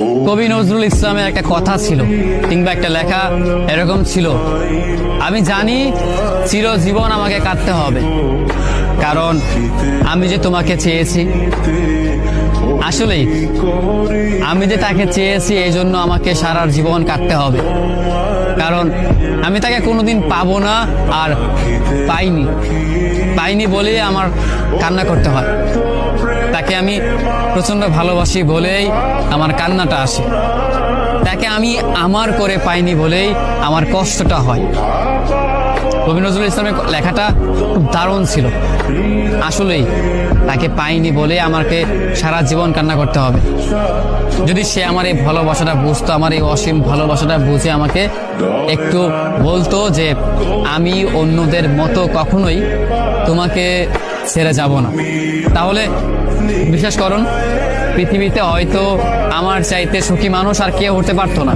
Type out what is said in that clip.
কবি নজরুল ইসলামের একটা কথা ছিল কিংবা একটা লেখা এরকম ছিল, আমি জানি চিরজীবন আমাকে কাটতে হবে, কারণ আমি যে তোমাকে চেয়েছি। আসলেই আমি যে তাকে চেয়েছি এই জন্য আমাকে সারা জীবন কাটতে হবে, কারণ আমি তাকে কোনোদিন পাবো না, আর পাইনি বলেই আমার কান্না করতে হয়। তাকে আমি প্রচন্ড ভালোবাসি বলেই আমার কান্নাটা আসে, তাকে আমি আমার করে পাইনি বলেই আমার কষ্টটা হয়। কবি নজরুল ইসলামের লেখাটা খুব দারুণ ছিল। আসলেই তাকে পাইনি বলে আমাকে সারা জীবন কান্না করতে হবে। যদি সে আমার এই ভালোবাসাটা বুঝতো, আমার এই অসীম ভালোবাসাটা বুঝে আমাকে একটু বলতো যে আমি অন্যদের মতো কখনোই তোমাকে ছেড়ে যাব না, তাহলে বিশ্বাস করুন পৃথিবীতে হয়তো আমার চাইতে সুখী মানুষ আর কেউ হতে পারতো না।